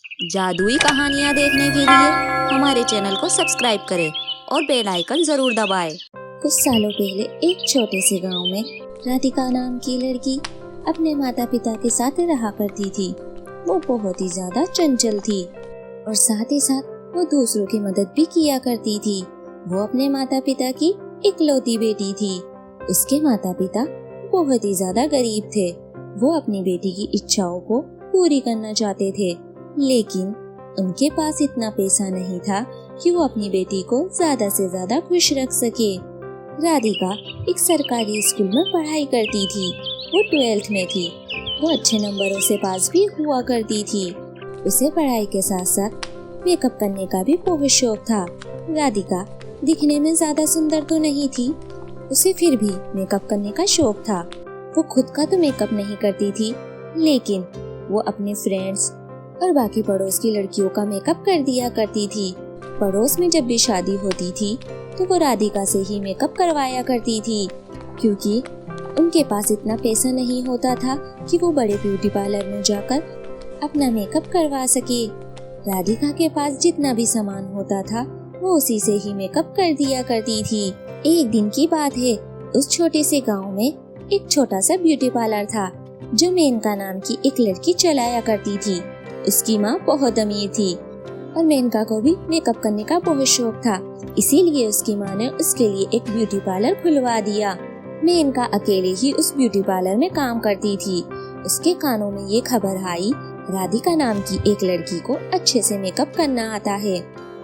जादुई कहानियाँ देखने के लिए हमारे चैनल को सब्सक्राइब करें और बेल आइकन जरूर दबाएं। कुछ सालों पहले एक छोटे से गांव में राधिका नाम की लड़की अपने माता पिता के साथ रहा करती थी। वो बहुत ही ज्यादा चंचल थी और साथ ही साथ वो दूसरों की मदद भी किया करती थी। वो अपने माता पिता की इकलौती बेटी थी। उसके माता पिता बहुत ही ज्यादा गरीब थे। वो अपनी बेटी की इच्छाओं को पूरी करना चाहते थे, लेकिन उनके पास इतना पैसा नहीं था कि वो अपनी बेटी को ज्यादा से ज्यादा खुश रख सके। राधिका एक सरकारी स्कूल में पढ़ाई करती थी। वो 12th में थी। वो अच्छे नंबरों से पास भी हुआ करती थी। उसे पढ़ाई के साथ साथ मेकअप करने का भी बहुत शौक था। राधिका दिखने में ज्यादा सुंदर तो नहीं थी, उसे फिर भी मेकअप करने का शौक था। वो खुद का तो मेकअप नहीं करती थी, लेकिन वो अपने फ्रेंड्स और बाकी पड़ोस की लड़कियों का मेकअप कर दिया करती थी। पड़ोस में जब भी शादी होती थी तो वो राधिका से ही मेकअप करवाया करती थी, क्योंकि उनके पास इतना पैसा नहीं होता था कि वो बड़े ब्यूटी पार्लर में जाकर अपना मेकअप करवा सके। राधिका के पास जितना भी सामान होता था वो उसी से ही मेकअप कर दिया करती थी। एक दिन की बात है, उस छोटे से गांव में एक छोटा सा ब्यूटी पार्लर था जो मेनका नाम की एक लड़की चलाया करती थी। उसकी माँ बहुत अमीर थी और मेनका को भी मेकअप करने का बहुत शौक था, इसीलिए उसकी माँ ने उसके लिए एक ब्यूटी पार्लर खुलवा दिया। मेनका अकेले ही उस ब्यूटी पार्लर में काम करती थी। उसके कानों में ये खबर आई, राधिका नाम की एक लड़की को अच्छे से मेकअप करना आता है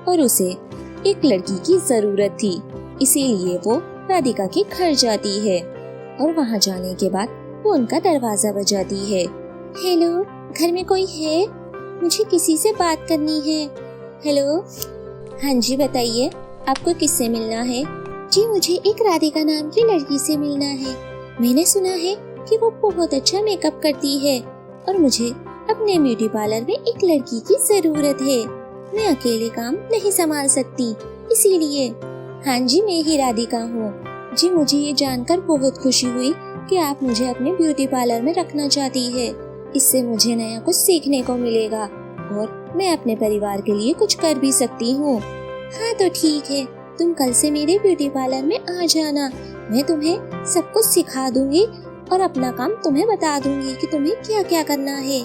और उसे एक लड़की की जरूरत थी, इसीलिए वो राधिका के घर जाती है और वहाँ जाने के बाद वो उनका दरवाजा बजाती है। हेलो, घर में कोई है? मुझे किसी से बात करनी है। हेलो, हाँ जी बताइए, आपको किससे मिलना है? जी मुझे एक राधिका नाम की लड़की से मिलना है। मैंने सुना है कि वो बहुत अच्छा मेकअप करती है और मुझे अपने ब्यूटी पार्लर में एक लड़की की जरूरत है। मैं अकेले काम नहीं संभाल सकती, इसीलिए। हाँ जी, मैं ही राधिका हूँ। जी मुझे ये जानकर बहुत खुशी हुई कि आप मुझे अपने ब्यूटी पार्लर में रखना चाहती है। इससे मुझे नया कुछ सीखने को मिलेगा और मैं अपने परिवार के लिए कुछ कर भी सकती हूँ। हाँ तो ठीक है, तुम कल से मेरे ब्यूटी पार्लर में आ जाना। मैं तुम्हें सब कुछ सिखा दूंगी और अपना काम तुम्हें बता दूंगी कि तुम्हें क्या क्या करना है।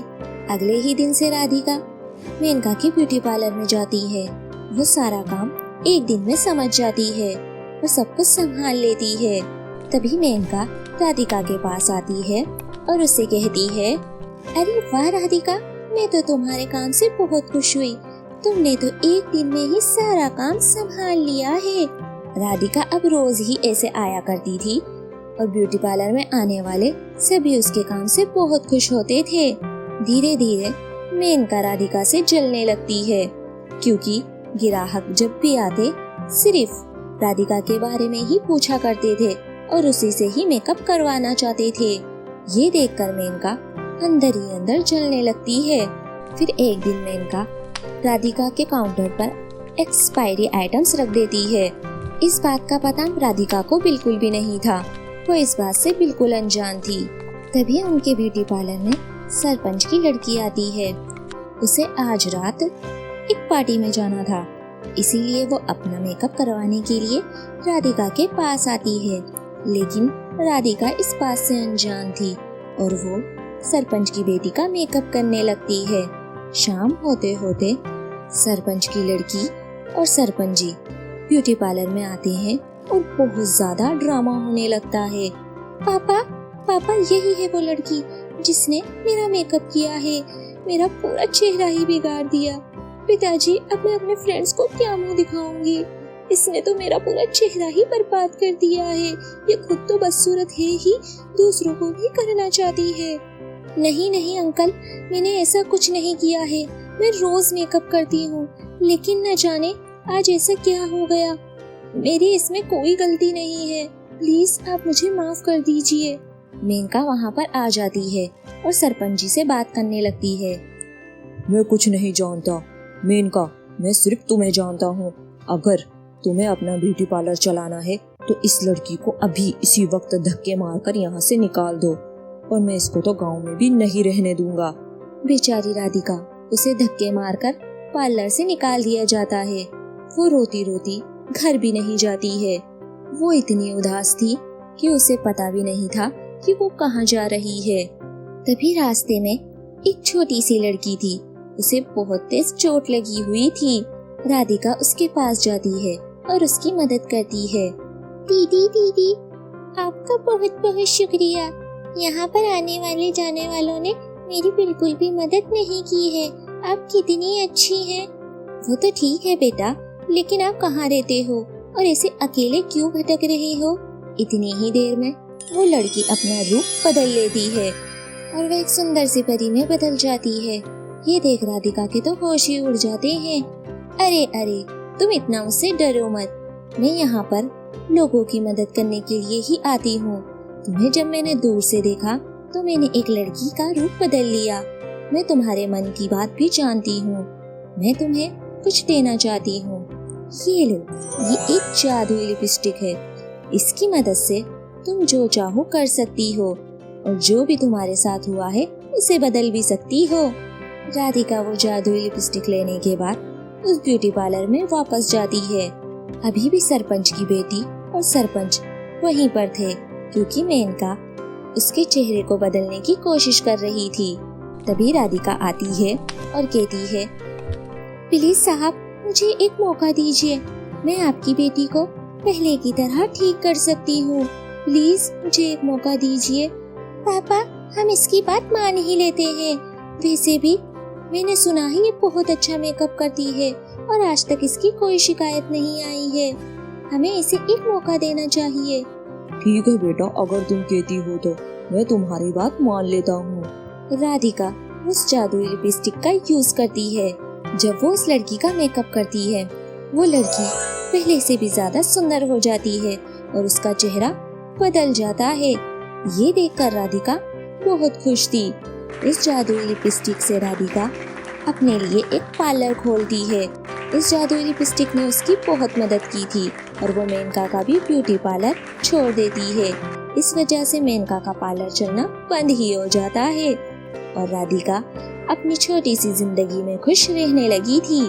अगले ही दिन से राधिका मेनका की ब्यूटी पार्लर में जाती है। वो सारा काम एक दिन में समझ जाती है और सब कुछ संभाल लेती है। तभी मेनका राधिका के पास आती है और उससे कहती है, अरे वाह राधिका, मैं तो तुम्हारे काम से बहुत खुश हुई। तुमने तो एक दिन में ही सारा काम संभाल लिया है। राधिका अब रोज ही ऐसे आया करती थी और ब्यूटी पार्लर में आने वाले सभी उसके काम से बहुत खुश होते थे। धीरे धीरे मेनका राधिका से जलने लगती है, क्योंकि ग्राहक जब भी आते सिर्फ राधिका के बारे में ही पूछा करते थे और उसी से ही मेकअप करवाना चाहते थे। ये देखकर मेनका अंदर ही अंदर जलने लगती है। फिर एक दिन मेनका राधिका के काउंटर पर एक्सपायरी आइटम्स रख देती है। इस बात का पता राधिका को बिल्कुल भी नहीं था। वो इस बात से बिल्कुल अनजान थी। तभी उनके ब्यूटी पार्लर में सरपंच की लड़की आती है। उसे आज रात एक पार्टी में जाना था, इसीलिए वो अपना मेकअप करवाने के लिए राधिका के पास आती है, लेकिन राधिका इस बात से अनजान थी और वो सरपंच की बेटी का मेकअप करने लगती है। शाम होते होते सरपंच की लड़की और सरपंच जी ब्यूटी पार्लर में आते हैं और बहुत ज्यादा ड्रामा होने लगता है। पापा, पापा यही है वो लड़की जिसने मेरा मेकअप किया है, मेरा पूरा चेहरा ही बिगाड़ दिया। पिताजी, अब मैं अपने फ्रेंड्स को क्या मुंह दिखाऊंगी? इसने तो मेरा पूरा चेहरा ही बर्बाद कर दिया है। ये खुद तो बदसूरत है ही, दूसरों को भी करना चाहती है। नहीं नहीं अंकल, मैंने ऐसा कुछ नहीं किया है। मैं रोज मेकअप करती हूँ, लेकिन न जाने आज ऐसा क्या हो गया। मेरी इसमें कोई गलती नहीं है। प्लीज आप मुझे माफ कर दीजिए। मेनका वहाँ पर आ जाती है और सरपंच जी से बात करने लगती है। मैं कुछ नहीं जानता मेनका, मैं सिर्फ तुम्हें जानता हूँ। अगर तुम्हें अपना ब्यूटी पार्लर चलाना है तो इस लड़की को अभी इसी वक्त धक्के मारकर यहाँ से निकाल दो, और मैं इसको तो गांव में भी नहीं रहने दूंगा। बेचारी राधिका उसे धक्के मारकर पार्लर से निकाल दिया जाता है। वो रोती रोती घर भी नहीं जाती है। वो इतनी उदास थी कि उसे पता भी नहीं था कि वो कहाँ जा रही है। तभी रास्ते में एक छोटी सी लड़की थी। उसे बहुत तेज चोट लगी हुई थी। राधिका उसके पास जाती है और उसकी मदद करती है। दीदी दीदी, आपका बहुत बहुत शुक्रिया। यहाँ पर आने वाले जाने वालों ने मेरी बिल्कुल भी मदद नहीं की है। आप कितनी अच्छी हैं। वो तो ठीक है बेटा, लेकिन आप कहाँ रहते हो और ऐसे अकेले क्यों भटक रहे हो? इतनी ही देर में वो लड़की अपना रूप बदल लेती है और वह एक सुंदर सी परी में बदल जाती है। ये देख राधिका के तो होश ही उड़ जाते हैं। अरे अरे, तुम इतना मुझसे डरो मत। मैं यहाँ पर लोगों की मदद करने के लिए ही आती हूँ। तुम्हें जब मैंने दूर से देखा तो मैंने एक लड़की का रूप बदल लिया। मैं तुम्हारे मन की बात भी जानती हूँ। मैं तुम्हें कुछ देना चाहती हूँ। ये लो, ये एक जादुई लिपस्टिक है। इसकी मदद से तुम जो चाहो कर सकती हो और जो भी तुम्हारे साथ हुआ है उसे बदल भी सकती हो। राधिका वो जादुई लिपस्टिक लेने के बाद उस ब्यूटी पार्लर में वापस जाती है। अभी भी सरपंच की बेटी और सरपंच वहीं पर थे, क्योंकि मेनका उसके चेहरे को बदलने की कोशिश कर रही थी। तभी राधिका आती है और कहती है, प्लीज साहब, मुझे एक मौका दीजिए। मैं आपकी बेटी को पहले की तरह ठीक कर सकती हूँ। प्लीज मुझे एक मौका दीजिए। पापा, हम इसकी बात मान ही लेते हैं। वैसे भी मैंने सुना है ये बहुत अच्छा मेकअप करती है और आज तक इसकी कोई शिकायत नहीं आई है। हमें इसे एक मौका देना चाहिए। ठीक है बेटा, अगर तुम कहती हो तो मैं तुम्हारी बात मान लेता हूँ। राधिका उस जादुई लिपस्टिक का यूज करती है। जब वो उस लड़की का मेकअप करती है, वो लड़की पहले से भी ज्यादा सुंदर हो जाती है और उसका चेहरा बदल जाता है। ये देखकर राधिका बहुत खुश थी। इस जादुई लिपस्टिक से राधिका अपने लिए एक पार्लर खोलती है। इस जादुई लिपस्टिक ने उसकी बहुत मदद की थी और वो मेनका का भी ब्यूटी पार्लर छोड़ देती है। इस वजह से मेनका का पार्लर चलना बंद ही हो जाता है और राधिका अपनी छोटी सी जिंदगी में खुश रहने लगी थी।